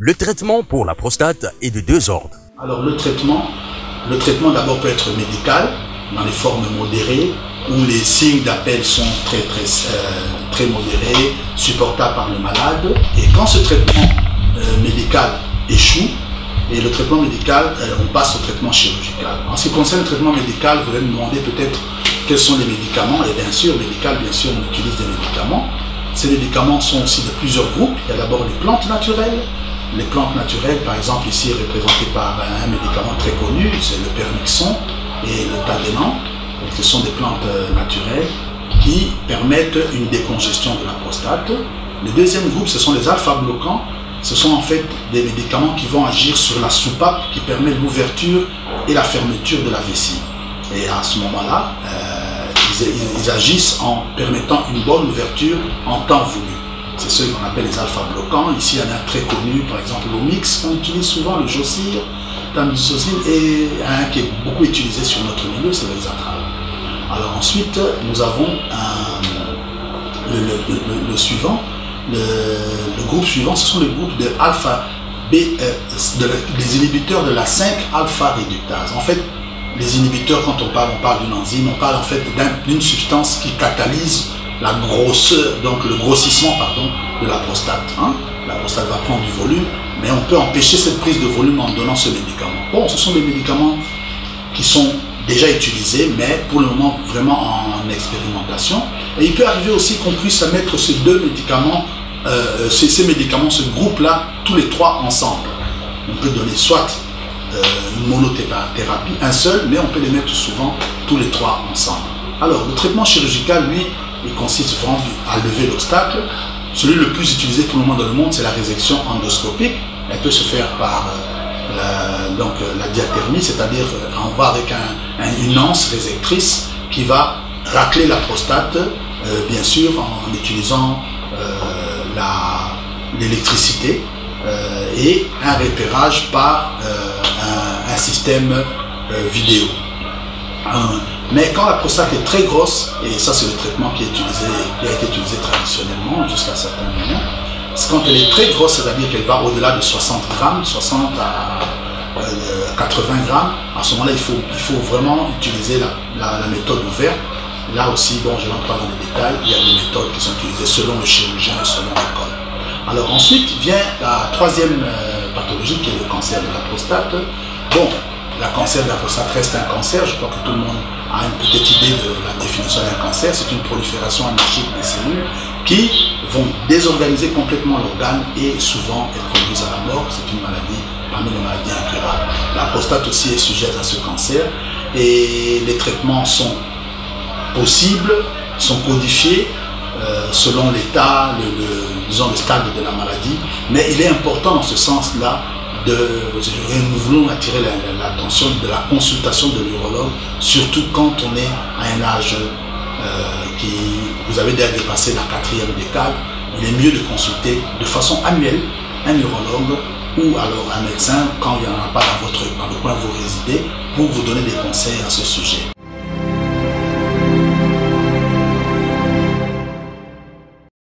Le traitement pour la prostate est de deux ordres. Alors le traitement d'abord peut être médical, dans les formes modérées, où les signes d'appel sont très modérés, supportables par le malade. Et quand ce traitement médical échoue, et le traitement médical, on passe au traitement chirurgical. En ce qui concerne le traitement médical, vous allez me demander peut-être quels sont les médicaments. Et bien sûr, médical, bien sûr, on utilise des médicaments. Ces médicaments sont aussi de plusieurs groupes. Il y a d'abord les plantes naturelles. Les plantes naturelles, par exemple, ici représentées par un médicament très connu, c'est le Permixon et le Tadénan. Ce sont des plantes naturelles qui permettent une décongestion de la prostate. Le deuxième groupe, ce sont les alpha-bloquants. Ce sont en fait des médicaments qui vont agir sur la soupape qui permet l'ouverture et la fermeture de la vessie. Et à ce moment-là, ils agissent en permettant une bonne ouverture en temps voulu. C'est ceux qu'on appelle les alpha-bloquants. Ici, il y en a un très connu, par exemple l'Omix, qu'on utilise souvent, le Josir, Tamsulosin, et un qui est beaucoup utilisé sur notre milieu, c'est l'Hexatrol. Alors ensuite, nous avons le suivant. Le groupe suivant, ce sont les groupes de alpha B, des inhibiteurs de la 5-alpha réductase. En fait, les inhibiteurs, quand on parle d'une enzyme, on parle en fait d'une substance qui catalyse la grosseur, donc le grossissement de la prostate. La prostate va prendre du volume, mais on peut empêcher cette prise de volume en donnant ce médicament. Bon, ce sont des médicaments qui sont déjà utilisés, mais pour le moment vraiment en expérimentation. Et il peut arriver aussi qu'on puisse mettre ces deux médicaments, ces médicaments, ce groupe-là, tous les trois ensemble. On peut donner soit une monothérapie, un seul, mais on peut les mettre souvent tous les trois ensemble. Alors, le traitement chirurgical, lui, il consiste vraiment à lever l'obstacle. Celui le plus utilisé pour le moment dans le monde, c'est la résection endoscopique. Elle peut se faire par la diathermie, c'est-à-dire on va avec une anse réséctrice qui va racler la prostate, bien sûr en utilisant l'électricité et un repérage par un système vidéo. Mais quand la prostate est très grosse, et ça c'est le traitement qui a été utilisé traditionnellement jusqu'à certains moments, quand elle est très grosse, c'est-à-dire qu'elle va au-delà de 60 grammes, 60 à 80 grammes, à ce moment-là, il faut vraiment utiliser la méthode ouverte. Là aussi, bon, je ne rentre pas dans les détails, il y a des méthodes qui sont utilisées selon le chirurgien et selon l'école. Alors ensuite vient la troisième pathologie qui est le cancer de la prostate. Bon, le cancer de la prostate reste un cancer, je crois que tout le monde a une petite idée de la définition d'un cancer. C'est une prolifération anarchique des cellules qui vont désorganiser complètement l'organe et souvent elles conduisent à la mort. C'est une maladie parmi les maladies incurables. La prostate aussi est sujette à ce cancer et les traitements sont possibles, sont codifiés selon l'état, disons le stade de la maladie. Mais il est important dans ce sens-là nous voulons attirer l'attention de la consultation de l'urologue, surtout quand on est à un âge vous avez déjà dépassé la 4e décade. Il est mieux de consulter de façon annuelle un urologue ou alors un médecin quand il n'y en a pas dans le coin où vous résidez pour vous donner des conseils à ce sujet.